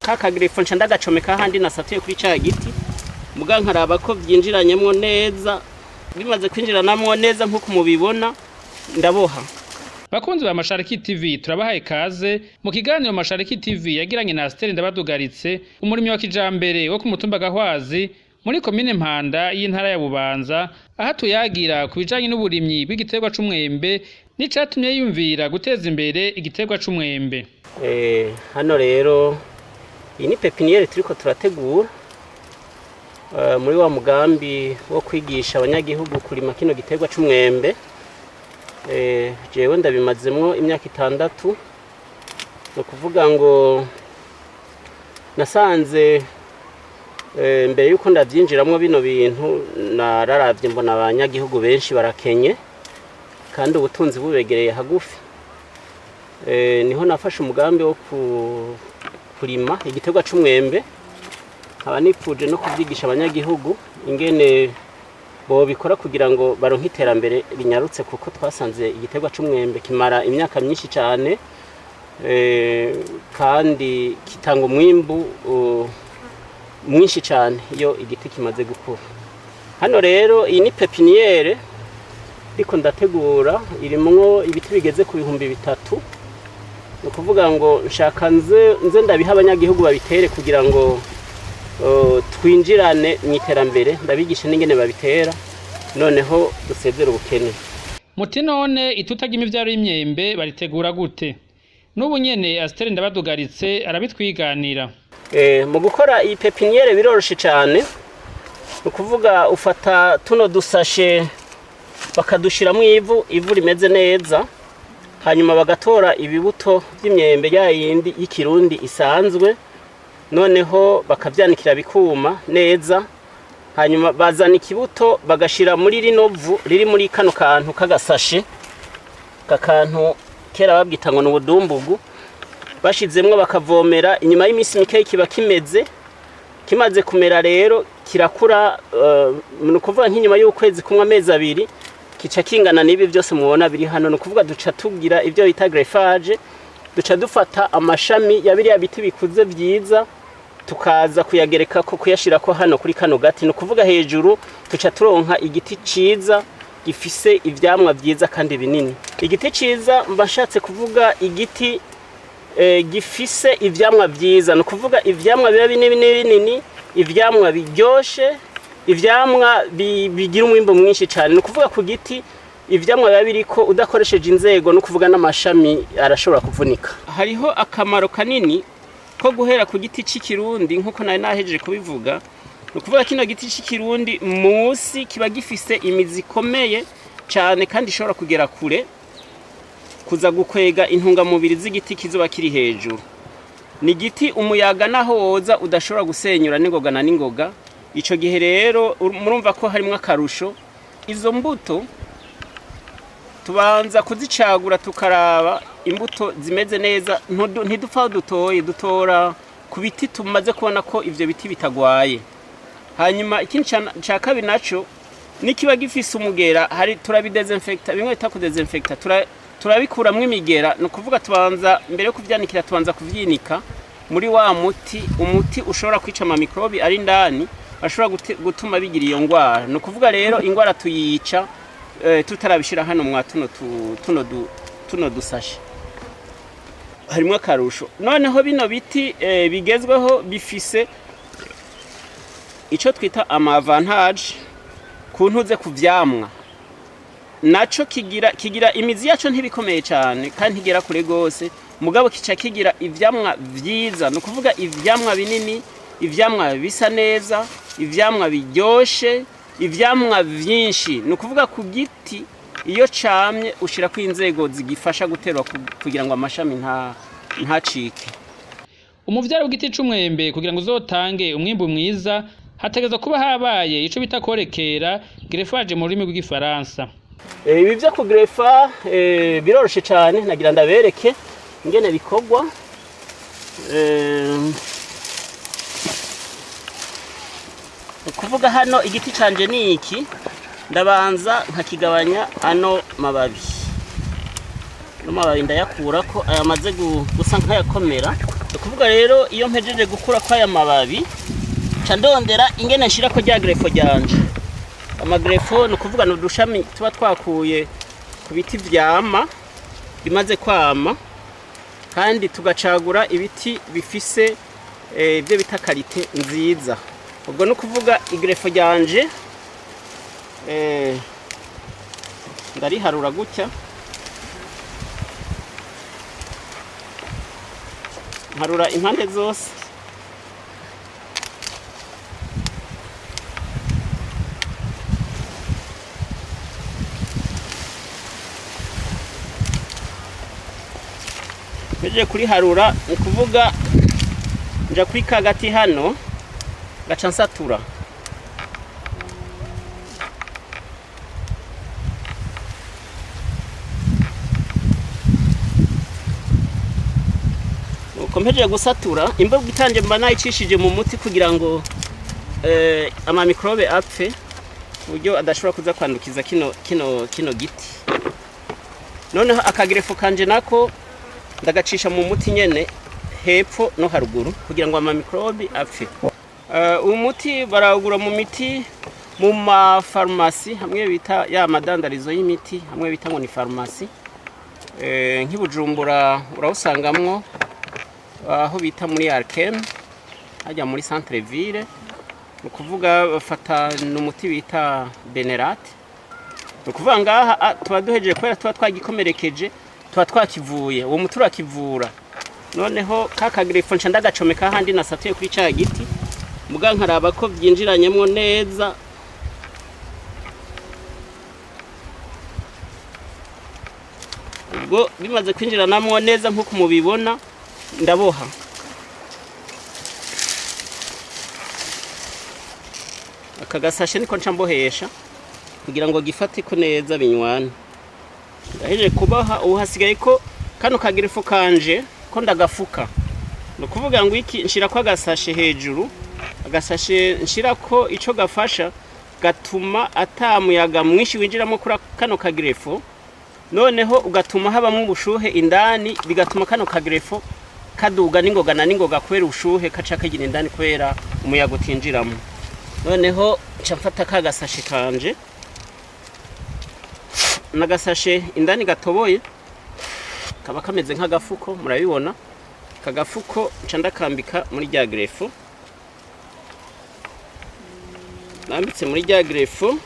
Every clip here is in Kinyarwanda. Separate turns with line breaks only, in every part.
kakagirefo nca ndagacomeka handi nasatuye kuri ca giti muga nkaraba ko byinjiranyemo neza bimaze kwinjiranamo neza nkuko mubibona ndaboha.
Bakunzi ba Mashariki TV turabahaye kaze mu kiganiro Mashariki TV yagiranye na Stella Ndabadugaritse umurimi wa kijambere wo ku mutumba Gahwazi muri komine Mpanda y'intara ya Bubanza aha tuyagira kubijanye n'uburimyi bw'igiterwa c'umwembe n'icatumye yumvira guteza imbere igiterwa c'umwembe.
Hano rero iyi ni pepiniere turiko turategura muri wa mugambi wo kwigisha abanyagihugu kurima kino giterwa c'umwembe. Jewe ndabimazemwo imyaka 6 no kuvuga ngo nasanze mbere yuko ndavyinjiramwo bino bintu nararavye mbona abanyagihugu benshi barakenye kandi ubutunzi bubegereye hagufi. Niho nafashe umugambi wo kurima igiterwa c'umwembe aba nipfuje no kuvyigisha abanyagihugu ingene bo bikora kugira ngo baronke iterambere rinyarutse kuko twasanze igiterwa c'umwembe kimara imyaka myinshi cyane kandi kitanga umwimbu mwinshi cyane iyo igiti kimaze gukura. Hano rero iyi ni pepiniere riko ndategura irimwo ibiti bigeze ku 3,000 no kuvuga ngo nshaka nze ndabiha abanyagihugu babitere kugira ngo twinjirane mu iterambere ndabigisha n'ingene babitera noneho dusezera ubukene.
Muti none itutaga imivyaro y'imyembe baritegura gute? N'ubu nyene Stella Ndabadugaritse arabitwiganira.
Mu gukora iyi pepiniere biroroshe cyane no kuvuga ufata tuno dusashe bakadushiramo ivu rimeze neza hanyuma bagatora ibibuto by'imyembe yayindi y'ikirundi isanzwe noneho bakavyanikira bikuma neza hanyuma bazana ikibuto bagashira muri rinovu riri muri kano kantu kagasashe kakantu kera babwita ngo n'ubudumbugu bashizemwe bakavomera inyuma y'imisi mikeyi kiba kimeze kimaze kumera rero kirakura no kuvuga nk'inyuma y'ukwezi kumwe amezi 2 kica kingana n'ibi byose mubona biri hano no kuvuga duca tugira ibyo bita greffage duca dufata amashami ya biriya biti bikuze byiza tukaza kuyagereka ko kuyashira ko hano kuri kano gati no kuvuga hejuru tuca turonka igiti ciza gifise ivyamwa byiza kandi binini. Igiti ciza mbashatse kuvuga igiti gifise ivyamwa byiza no kuvuga ivyamwa biba binini ivyamwa biryoshe ivyamwa bigira umwimbo mwinshi cyane no kuvuga ku giti ivyamwa biba biriko udakoresheje inzego no kuvuga n'amashami arashobora kuvunika. Hariho akamaro kanini ko guhera ku giti c'ikirundi nkuko nari nahejeje kubivuga no kuvuga kino giti c'ikirundi musi kiba gifise imizi ikomeye cyane kandi ishobora kugera kure kuza gukwega intungamubiri z'igiti kizoba kiri hejuru. Ni giti umuyaga naho woza udashobora gusenyura n'ingoga na n'ingoga. Ico gihe rero murumva ko harimwe akarusho izo mbuto tubanza kuzicagura tukaraba imbuto zimeze neza ntidupfa dutoye dutora ku biti tumaze kubona ko ivyo biti bitagwaye. Hanyuma ikindi ca kabiri naco nikiba gifise umugera hari turabidesinfecta bimwe bita kudesinfecta turabikuramwe imigera no kuvuga tubanza mbere yo kuvyanikira tubanza kuvyinika muri wa umuti ushobora kwica ama microbe ari ndani ashobora gutuma bigira iyo ngwara no kuvuga rero ingwara tuyica tutarabishira hano mwa tuno dusashe harimo akarusho. Noneho bino biti bigezweho bifise ico twita ama avantage kuntuze kuvyamwa naco kigira imizi yaco ntibikomeye cyane kandi ntigera kure gose mugabo kica kigira ivyamwa vyiza no kuvuga ivyamwa binini ivyamwa bisa neza ivyamwa biryoshe ivyamwa vyinshi no kuvuga ku giti iyo camye ushira ku inzego zigifasha guterwa kugira ngo amashami ntacike.
Umuvyaro w'igiti c'umwembe kugira ngo uzotange umwimbu mwiza hategeza kuba habaye ico bita korekera greffage mu rurimi rw'igifaransa.
Ibi byo kugrefa biroroshe cyane nagira ndabereke ingene bikogwa. Kuvuga hano igiti canje ni iki ndabanza nkakigabanya ano mababi no mababi ndayakurako ayamaze gusa nkayakomera ukuvuga rero iyo mpejeje gukura kw'aya mababi ca ndondera ingene nshira ko rya grefo ryanje. Amagrefo ni ukuvuga ni udushami tuba twakuye ku biti vyama bimaze kwama, kandi tugacagura ibiti bifise ibyo bita karite nziza. Ubwo ni ukuvuga igrefo ryanje ndariharura gutya, nkarura impande zose, mpejeje kuriharura ni ukuvuga nja kuri kagati hano gaca nsatura. Nuko mpejeje gusatura, imboga itanje mba nayicishije mu muti kugira ngo ama microbe apfe, uburyo adashobora kuza kwandukiza kino giti. Noneho akagrefo kanje nako ndagacisha mu muti nyene hepfo no haruguru kugira ngo ama microbe apfe. Umuti barawugura mu miti mu mafarumasi, hamwe bita ya madandarizo y'imiti, hamwe bita ngo ni farumasi. Nk'ibujumbura urawusangamwo aho bita muri Arkem, hajya muri centre ville. Ni ukuvuga bafata n'umuti bita Benerate. Ni ukuvuga ngaha tuba duhejeje kubera tuba twagikomerekeje, tuba twakivuye, uwo muti urakivura. Noneho kakagrefo nca ndagacomeka handi nasatuye kuri ca giti, muga nkaraba ko byinjiranyemo neza. Ubwo bimaze kwinjiranamo neza nk'uko mubibona, ndaboha. Akagasashe niko nca mbohesha kugira ngo gifate ko neza binywana. Ndaheje kubaha, ubu hasigaye ko kano kagrefo kanje ko ndagafuka. No kuvuga ngo iki nshira ko agasashe hejuru, agasashe nshira ko ico gafasha gatuma atamuyaga mwinshi winjiramo kuri kano kagrefo, noneho ugatuma habamwe ubushuhe indani, bigatuma kano kagrefo kaduga n'ingoga na n'ingoga kwera ubushuhe kaca kagira indani kwera umuyaga utinjiramo. Noneho nca mfata kagasashe kanje, nagasashe indani gatoboye, kaba kameze nk'agafuko, murabibona. Kagafuko nca ndakambika muri rya grefo. Nambitse muri rya grefo,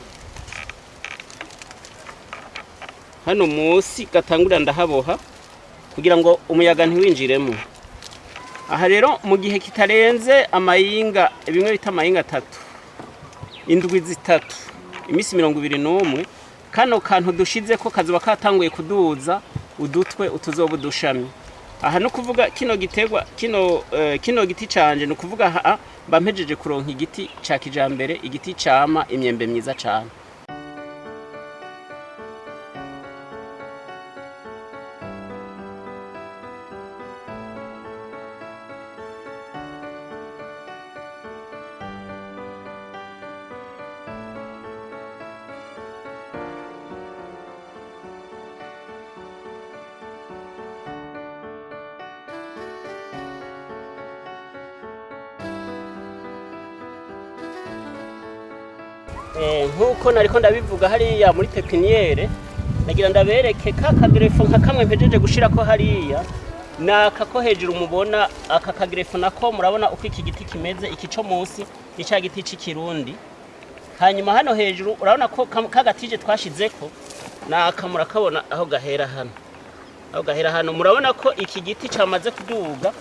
hano munsi gatangurira ndahaboha kugira ngo umuyaga ntiwinjiremo. Aha rero mu gihe kitarenze amayinga, bimwe bita amayinga 3, indwi 3, imisi 21, kano kantu dushize ko kazuba katanguye kuduza udutwe utuzobu dushami. Aha no kuvuga kino gitegwa kino giti canje, no kuvuga aha bampejeje kuronka igiti ca kijambere, igiti cama imyembe myiza cyane. Nkuko nariko ndabivuga hariya muri pepiniere, nagira ndabereke kakagrefo nka kamwe mpejeje gushira ko hariya, naka ko hejuru mubona aka kagrefo nako murabona uko iki giti kimeze, iki co munsi ni ca giti c'ikirundi. Hanyuma hano hejuru urabona ko kagatije twashizeko, naka murakabona aho gahera hano. Aho gahera hano murabona ko iki giti camaze kuduga,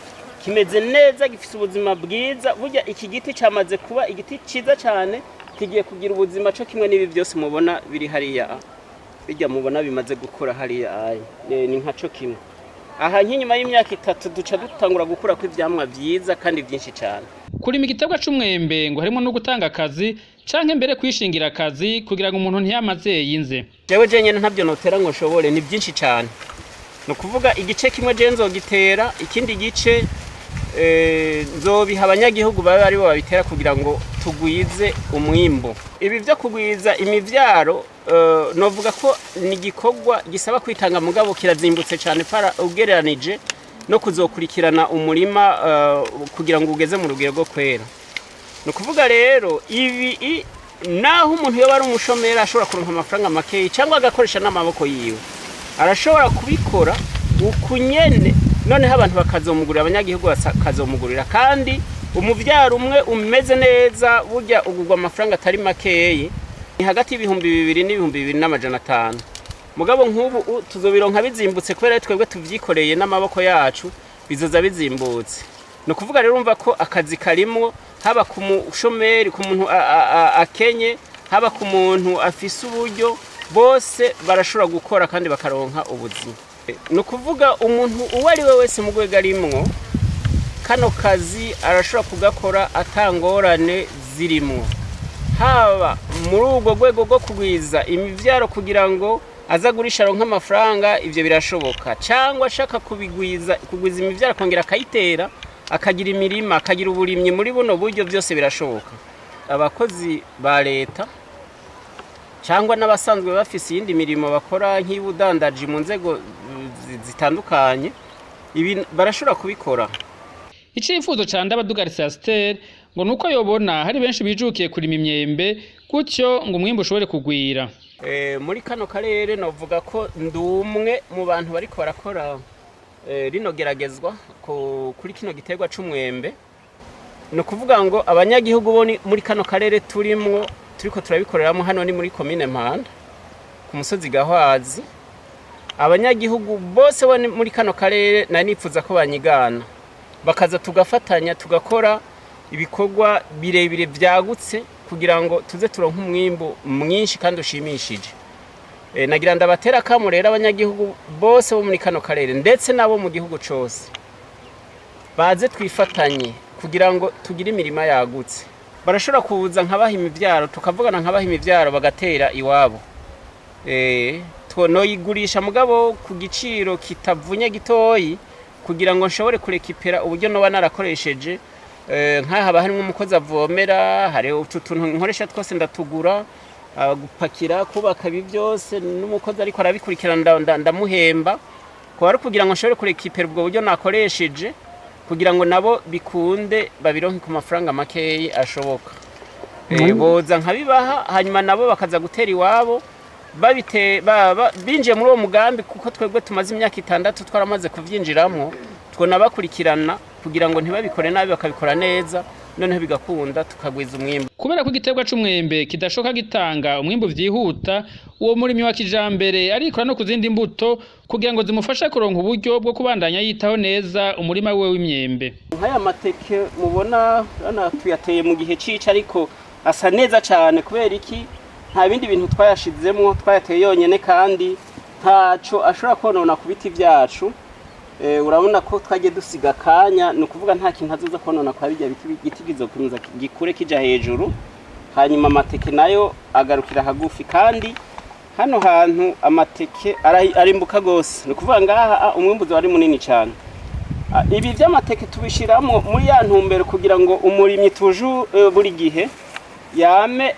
kimeze neza, gifise ubuzima bwiza. Burya iki giti camaze kuba igiti ciza cyane, kigiye kugira ubuzima cyo kimwe n'ibi byose mubona biri hariya. Bijya mubona bimaze gukura hariya, ni nkaco kimwe. Aha nk'inyuma y'imyaka 3 duca dutangura gukura kw'ivyamwa byiza kandi byinshi cyane.
Kuri igiterwa c'umwembe ngo harimo no gutanga akazi canke mbere kwishingira akazi kugira ngo umuntu ntiyamaze yinze.
Jewe jenyene ntabyo notera ngo nshobore, ni byinshi cyane. No kuvuga igice kimwe je nzogitera, ikindi gice nzobiha abanyagihugu babe ari bo babitera kugira ngo tugwize umwimbo. Ibi byo kugwiza imivyaro novuga ko ni gikorwa gisaba kwitanga mugabo kirazimbutse cyane para ugereranije no kuzokurikirana umurima kugira ngo ugeze mu rugero rwo kwera. No kuvuga rero ibi naho umuntu yoba ari umushomeri ashobora kuronka amafaranga makeyi cyangwa agakoresha n'amaboko yiwe, arashobora kubikora ukunyene, noneho abantu bakazomugurira, abanyagihugu bakazomugurira, kandi umuvyaro umwe umeze neza burya ugurwa amafaranga atari makeyi, ni hagati y'ibihumbi 2,000 n'ibihumbi 2,500. Mugabo nk'ubu tuzobironka bizimbutse kubera twebwe tuvyikoreye n'amaboko yacu, bizoza bizimbutse. No kuvuga rero umva ko akazi karimwo, haba ku mushomeri, ku muntu akenye, haba ku muntu afise uburyo, bose barashobora gukora kandi bakaronka ubuzima. No kuvuga umuntu uwo ari we wese mu rwego arimwo, kano kazi arashobora kugakora atangorane zirimwo, haba muri ubwo rwego rwo kugwiza imivyaro kugira ngo azagurisha aronka amafaranga, ivyo birashoboka, cyangwa ashaka kugwiza imivyaro akongera akayitera, akagira imirima, akagira uburimyi, muri buno buryo byose birashoboka. Abakozi ba leta cyangwa n'abasanzwe bafise iyindi mirimo bakora nk'ubudandaji mu nzego zitandukanye, ibi barashobora kubikora.
Icifuzo ca Ndabadugaritse Astel ngo nuko yobona hari benshi bijukiye kurima imyembe, gutyo ngo umwimbo ushobore kugwira.
Muri kano karere novuga ko ndumwe mu bantu bariko barakora rino geragezwa kuri kino giterwa c'umwembe. No kuvuga ngo abanyagihugu bo muri kano karere turiko turabikoreramo, hano ni muri komine Mpanda ku musozi Gahwazi. Abanyagihugu bose bo muri kano karere nanifuza ko banyigana, bakaza tugafatanya tugakora ibikorwa birebire vyagutse kugira ngo tuze turonka umwimbo mwinshi kandi ushimishije. Nagira ndabatera kamo rero abanyagihugu bose bo muri kano karere ndetse nabo mu gihugu cose, baze twifatanye kugira ngo tugire imirima yagutse. Barashobora kuza nkabaha imivyaro, tukavugana nkabaha imivyaro bagatera iwabo, twonoyigurisha mugabo ku giciro kitavunye gitoyi, kugira ngo nshobore kurekipera uburyo noba narakoresheje. Nk'aha harimo umukozi avomera, hari utuntu nkoresha twose ndatugura, gupakira, kubaka ibi byose n'umukozi ariko arabikurikirana ndamuhemba, ko ari kugira ngo nshobore kurekipera ubwo buryo nakoresheje, kugira ngo nabo bikunde babironke ku mafaranga makeyi ashoboka. Boza nkabibaha, hanyuma nabo bakaza gutera iwabo, binjiye muri uwo mugambi, kuko twebwe tumaze imyaka 6 twaramaze kuvyinjiramwo, twona bakurikirana kugira ngo ntibabikore nabi, bakabikora neza, noneho bigakunda tukagwiza umwimbo.
Kubera ko igiterwa c'umwembe kidashoka gitanga umwimbo vyihuta, uwo murimyi wa kijambere arikora no kuzindi mbuto kugira ngo zimufashe kuronka uburyo bwo kubandanya yitaho neza umurima wiwe w'imyembe.
Nk'aya mateke mubona rana tuyateye mu gihe cica, ariko asa neza cyane kubera iki nta bindi bintu twayashizemwo, twayateye yonyene kandi ntaco ashobora konona ku biti vyacu. Urabona ko twagiye dusiga kanya, no kuvuga nta kintu azoza konona kwa bijya biti gizokomeza gikure kija hejuru, hanyuma amateke nayo agarukira hagufi. Kandi hano hantu amateke arimbuka gose, no kuvuga ngaha umwimbuzo wari munini cyane. Ibi by'amateke tubishiramo muri ya ntumbero kugira ngo umurimyi tuju buri gihe yame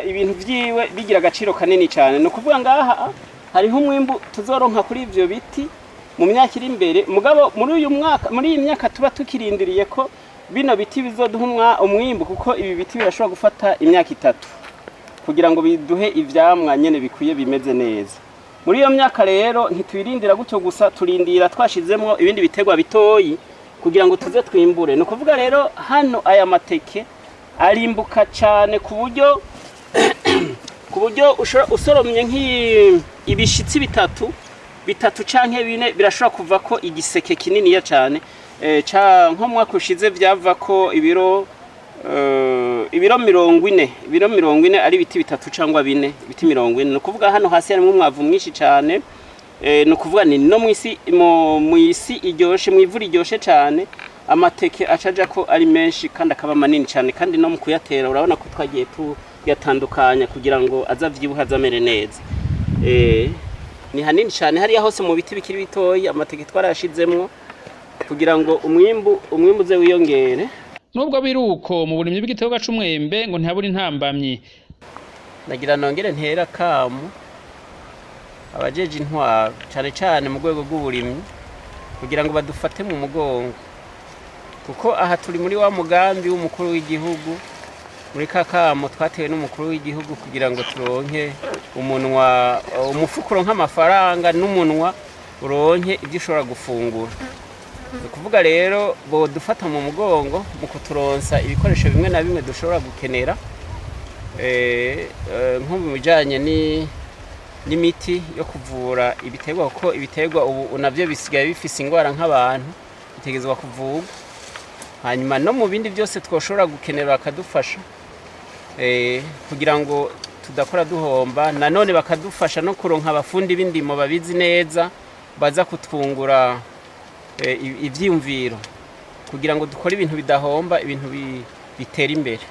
ibintu vyiwe bigira agaciro kanini cyane. No kuvuga ngaha hariho umwimbu tuzoronka kuri ivyo biti mu myaka iri imbere. Mugabo muri iyi myaka tuba tukirindiriye ko bino biti bizoduha umwimbu, kuko ibi biti birashobora gufata imyaka 3 kugira ngo biduhe ivyamwa nyene bikwiye bimeze neza. Muri iyo myaka rero ntitwirindira gutyo gusa, turindira twashizemo ibindi biterwa bitoyi kugira ngo tuze twimbure. No kuvuga rero hano aya mateke arimbuka cyane ku buryo usoromye nk'ibishitsi bitatu canke 4 birashobora kuva ko igiseke kinini ya cyane. Nko mwaka ushize byava ko ibiro 40 ari biti 3 cyangwa 4 biti 40. No kuvuga hano hasi harimo umwavu mwinshi cyane, no kuvuga ni no mu isi iryoshe, mu ivuri iryoshe cyane, amateke acaja ko ari menshi kandi akaba manini cyane, kandi no mu kuyatera urabona ko twagiye tuyatandukanya kugira ngo azavyibuha zamere neza. Ni hanini cyane hariya hose mu biti bikiri bitoyi, amateke twarashizemwo kugira ngo umwimbu uze wiyongere.
Nubwo biruko mu burimyi bw'igiterwa c'umwembe ngo ntaburi ntambamye.
Nagira nongere ntera kamu abajeje intwaro cyane cyane mu rwego rw'uburimyi, kugira ngo badufate mu mugongo, kuko aha turi muri wa mugambi w'umukuru w'igihugu, muri kakamo twatewe n'umukuru w'igihugu kugira ngo turonke umufuko uronke amafaranga n'umunwa uronke ibyo ushobora gufungura. Ni ukuvuga rero bodufata mu mugongo mu kuturonsa ibikoresho bimwe na bimwe dushobora gukenera, nko mu bijyanye n'imiti yo kuvura ibiterwa, kuko ibiterwa ubu nabyo bisigaye bifise indwara nk'abantu, bitegerezwa kuvurwa. Hanyuma no mu bindi byose twoshobora gukenera bakadufasha kugira ngo tudakora duhomba. Nanone bakadufasha no kuronka abafundi b'indimo babizi neza baza kutwungura ivyiyumviro kugira ngo dukore ibintu bidahomba, ibintu bitera imbere.